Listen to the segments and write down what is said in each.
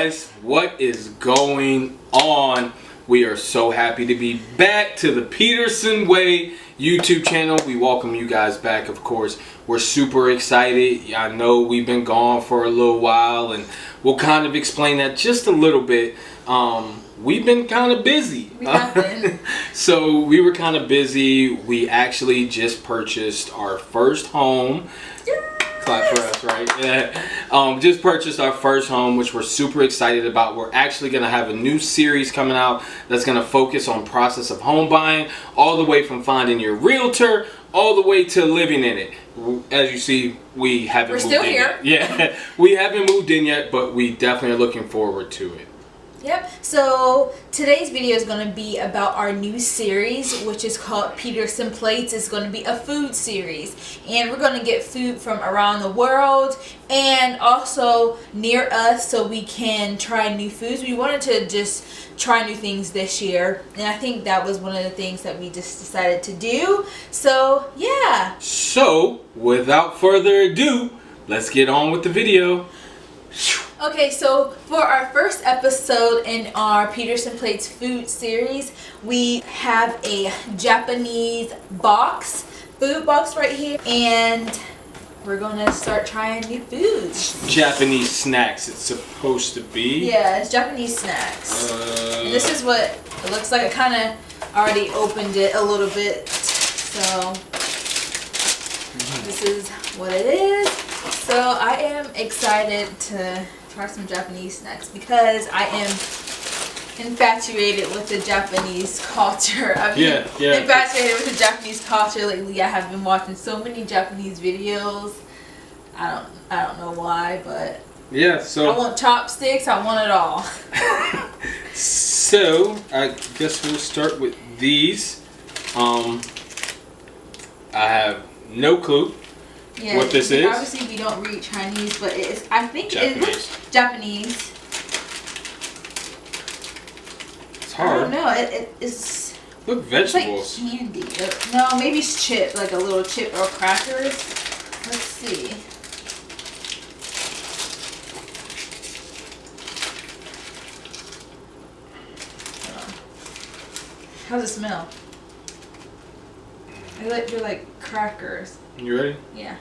guys, what is going on? We are so happy to be back to the Peterson Way YouTube channel. We welcome you guys back, of course. We're super excited. I know we've been gone for a little while, and we'll kind of explain that just a little bit. We've been kind of busy. We have been. So we were kind of busy. We actually just purchased our first home. Clap for us, right? Yeah. Just purchased our first home, which we're super excited about. We're actually going to have a new series coming out that's going to focus on process of home buying, all the way from finding your realtor, all the way to living in it. As you see, we haven't moved in yet. We're still here. Yeah, we haven't moved in yet, but we definitely are looking forward to it. Yep, so today's video is going to be about our new series, which is called Peterson Plates. It's going to be a food series, and we're going to get food from around the world and also near us so we can try new foods. We wanted to just try new things this year, and I think that was one of the things that we just decided to do. So, yeah. So, without further ado, let's get on with the video. Okay, so for our first episode in our Peterson Plates food series, we have a Japanese food box right here, and we're gonna start trying new foods. Japanese snacks, it's supposed to be. Yeah, it's Japanese snacks. This is what it looks like. I kind of already opened it a little bit, so this is what it is. So I am excited to try some Japanese snacks because I am infatuated with the Japanese culture. I've been infatuated with the Japanese culture lately. I have been watching so many Japanese videos. I don't know why, but yeah. So I want chopsticks. I want it all. So I guess we'll start with these. I have no clue. Yeah, what this is. Obviously we don't read Chinese, but it's, I think Japanese. It looks Japanese. It's hard. I don't know. It's look, vegetables. It's like candy. No, maybe it's chip, like a little chip or crackers. Let's see. How's it smell? They're like crackers. You ready? Yeah.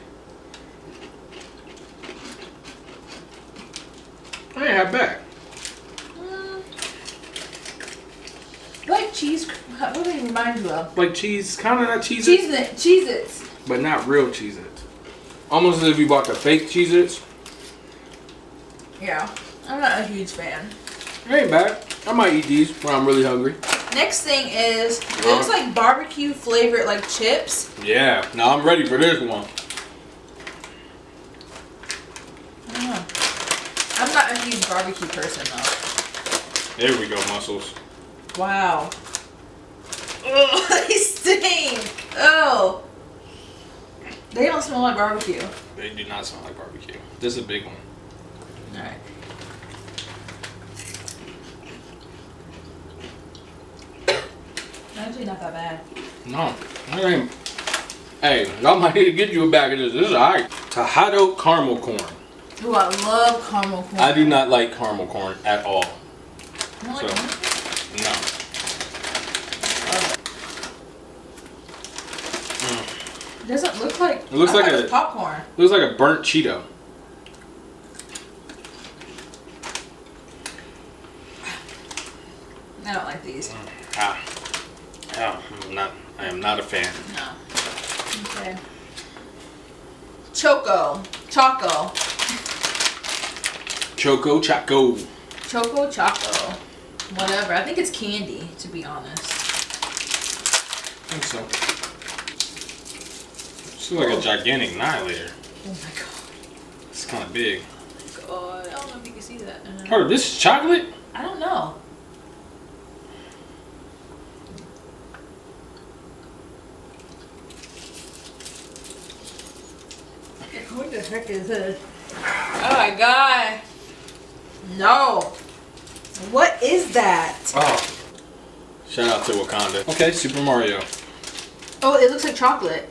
I ain't have back. Like cheese. What do they remind you of? Like cheese, kind of not Cheez-Its. Cheez-Its. But not real Cheez-Its. Almost as if you bought the fake Cheez-Its. Yeah. I'm not a huge fan. It ain't bad. I might eat these when I'm really hungry. Next thing is, it looks like barbecue flavored like chips. Yeah, now I'm ready for this one. I don't know. I'm not a huge barbecue person though. There we go, muscles. Wow. Oh, they stink. Oh. They don't smell like barbecue. They do not smell like barbecue. This is a big one. Alright. Actually not that bad. No, it ain't. Hey, y'all might need to get you a bag of this. This is alright. Tahado caramel corn. Ooh, I love caramel corn. I do not like caramel corn at all. You don't like caramel? No. It doesn't look like. It looks like a popcorn. Looks like a burnt Cheeto. I don't like these. I am not a fan. No. Okay. Choco. Choco. Whatever. I think it's candy, to be honest. I think so. This looks like a gigantic annihilator. Oh my god. It's kind of big. Oh my god. I don't know if you can see that. Oh, this is chocolate? I don't know. What the heck is this? Oh my god. No. What is that? Oh. Shout out to Wakanda. Okay, Super Mario. Oh, it looks like chocolate.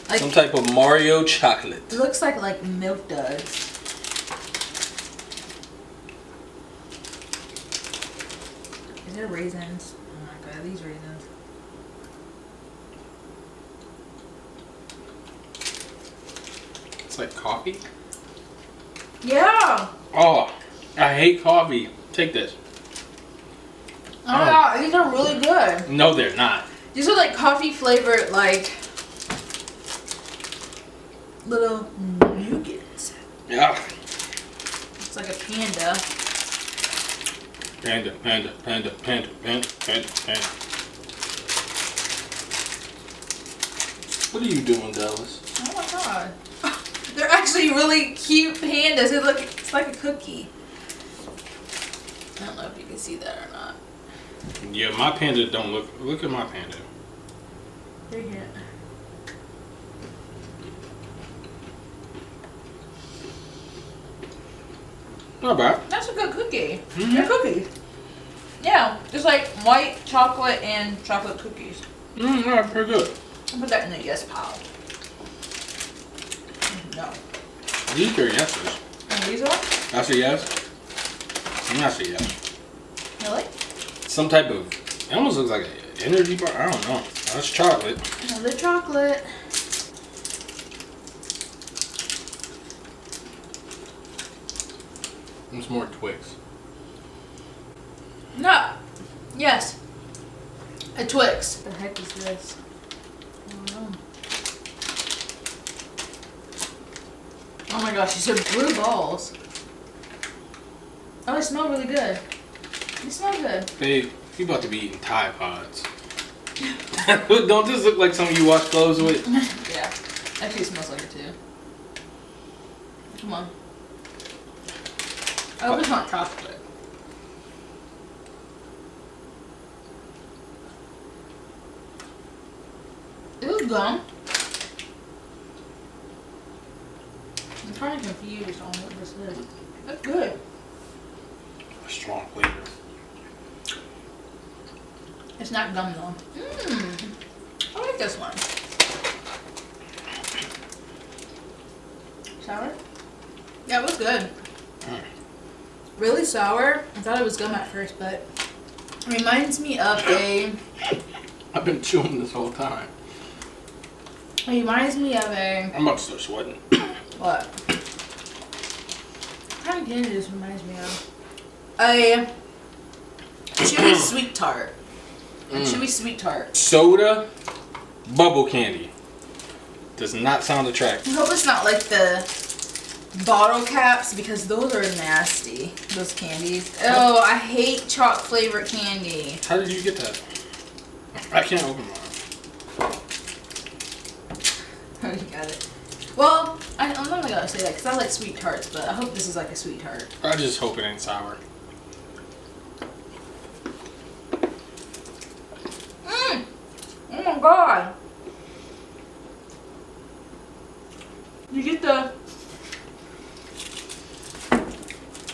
Like some type of Mario chocolate. It looks like milk does. These are raisins. Oh my god, these raisins. It's like coffee. Yeah. Oh, I hate coffee. Take this. Oh my god, these are really good. No, they're not. These are like coffee flavored, like little nougats. Yeah. It's like a panda. Panda, panda, panda, panda, panda, panda, panda. What are you doing, Dallas? Oh my god. They're actually really cute pandas. It's like a cookie. I don't know if you can see that or not. Yeah, my panda don't look at my panda. They're here. Not bad. That's a good cookie. Mm-hmm. They're cookies. Yeah, it's like white chocolate and chocolate cookies. Yeah, pretty good. I'll put that in the yes pile. No. These are yeses. And these are? That's a yes. And that's a yes. Really? Some type of, it almost looks like an energy bar. I don't know. That's chocolate. Another chocolate. It's more Twix. No. Yes. A Twix. What the heck is this? I don't know. Oh my gosh, these are blue balls. Oh, they smell really good. They smell good. Babe, you about to be eating Tide Pods. Don't this look like something you wash clothes with? Yeah. Actually, it smells like it too. Come on. I hope it's not chocolate. It was gum. I'm kind of confused on what this is. That's good. A strong flavor. It's not gum though. I like this one. Sour? Yeah, it was good. Really sour. I thought it was gum at first, but it reminds me of a... I've been chewing this whole time. It reminds me of a... I'm about to start sweating. What? What kind of candy this reminds me of? A chewy sweet tart. A chewy sweet tart. Soda bubble candy. Does not sound I attractive. hope it's not like the bottle caps because those are nasty. Those candies. Oh, I hate chalk flavored candy. How did you get that? I can't open mine. Oh, you got it. Well, I'm not gonna say that because I like sweet tarts, but I hope this is like a sweet tart. I just hope it ain't sour. Oh my god. You get the...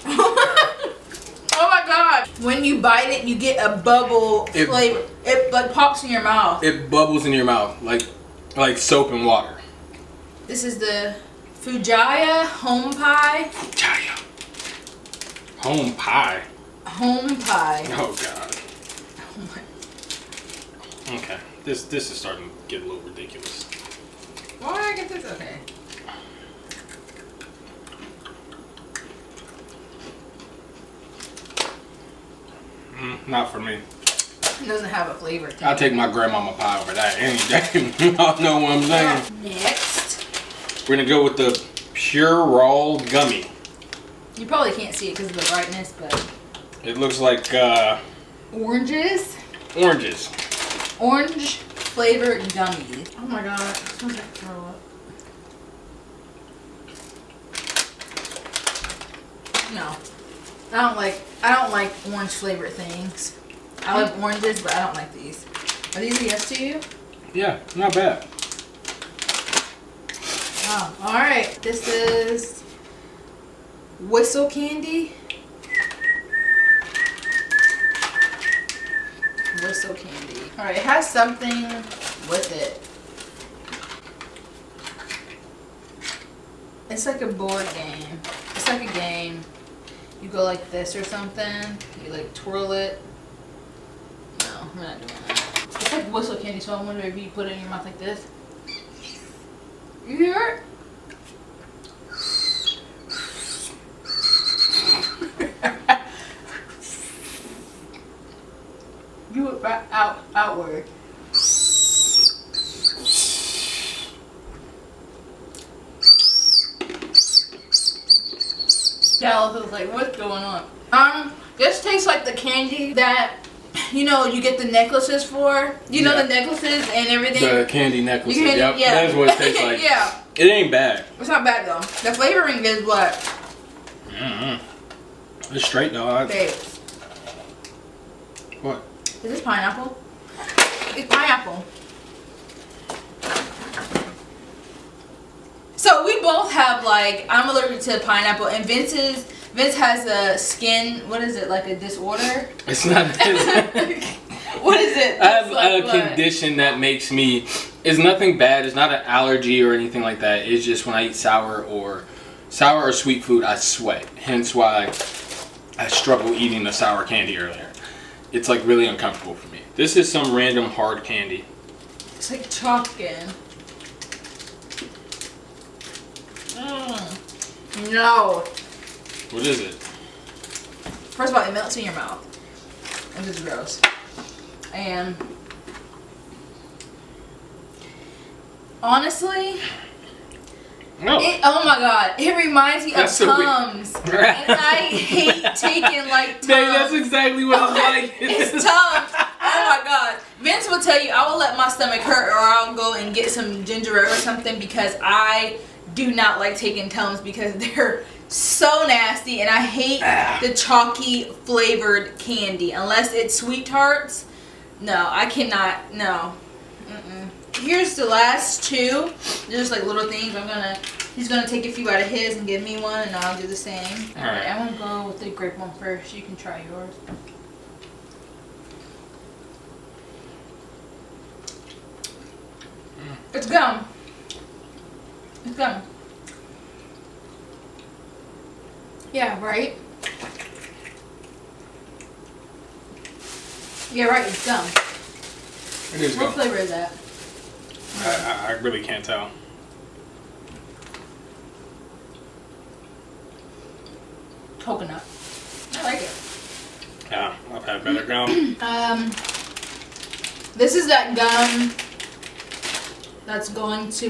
Oh my god. When you bite it, you get a bubble flavor. It like pops in your mouth. It bubbles in your mouth like soap and water. This is the Fujaya Home Pie. Fujaya. Home pie. Home Pie. Oh god. Oh my. Okay. This is starting to get a little ridiculous. Why did I get this? Okay. Not for me. It doesn't have a flavor to it. I'll take my grandmama pie over that any day. Y'all know what I'm saying. Next. We're gonna go with the Pure Raw Gummy. You probably can't see it because of the brightness, but... It looks like Oranges. oranges. Orange flavored gummies. Oh my god. It smells like throw up. No. I don't like orange flavored things. I like oranges, but I don't like these. Are these a yes to you? Yeah, not bad. Oh, alright. This is whistle candy. Whistle candy. Alright, it has something with it. It's like a board game. It's like a game. You go like this or something. You like twirl it. No, we're not doing that. It's like whistle candy, so I wonder if you put it in your mouth like this. You hear it? Do it back outward. Dallas was like, what's going on? This tastes like the candy that, you know, you get the necklaces for. You know, the necklaces and everything. The candy necklaces. Yep. Yeah. That's what it tastes like. Yeah. It ain't bad. It's not bad though. The flavoring is what? It's straight though. Babe. What? Is this pineapple? It's pineapple. So we both have, like, I'm allergic to pineapple, and Vince has a skin, what is it, like a disorder? It's not. What is it? I have a condition that makes me. It's nothing bad. It's not an allergy or anything like that. It's just when I eat sour or sweet food, I sweat. Hence why I struggle eating the sour candy earlier. It's like really uncomfortable for me. This is some random hard candy. It's like chocolate. No. What is it? First of all, it melts in your mouth. And it's gross. And honestly, No. Oh my god, it reminds me of Tums. And I hate taking like Tums. Dang, that's exactly what it's like. It's Tums. Oh my god. Vince will tell you, I will let my stomach hurt or I'll go and get some ginger ale or something because I do not like taking Tums because they're so nasty and I hate the chalky flavored candy. Unless it's Sweet Tarts. No, I cannot. No. Here's the last two. Just like little things. He's gonna take a few out of his and give me one, and I'll do the same. Alright, I'm gonna go with the grape one first. You can try yours. It's gum. It's gum. Yeah, right? Yeah, right, it's gum. It is gum. What flavor is that? I really can't tell. Coconut. I like it. Yeah, I've had better gum. This is that gum that's going to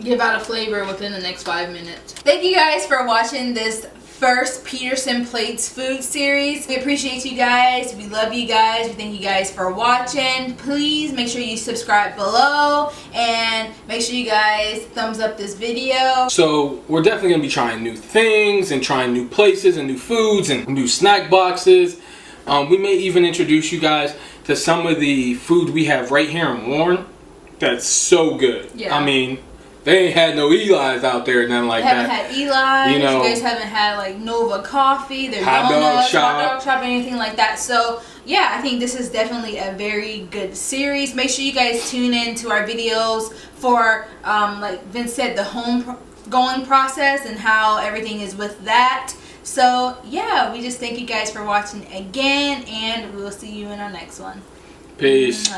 give out a flavor within the next 5 minutes. Thank you guys for watching this first Peterson Plates food series. We appreciate you guys. We love you guys. We thank you guys for watching. Please make sure you subscribe below and make sure you guys thumbs up this video. So we're definitely going to be trying new things and trying new places and new foods and new snack boxes. We may even introduce you guys to some of the food we have right here in Warren. That's so good. Yeah. I mean, they ain't had no Eli's out there, nothing like that. Haven't had Eli's. You know, you guys haven't had like Nova Coffee, their hot donuts, dog hot dog shop, anything like that. So yeah, I think this is definitely a very good series. Make sure you guys tune in to our videos for, like Vince said, the home going process and how everything is with that. So yeah, we just thank you guys for watching again, and we'll see you in our next one. Peace.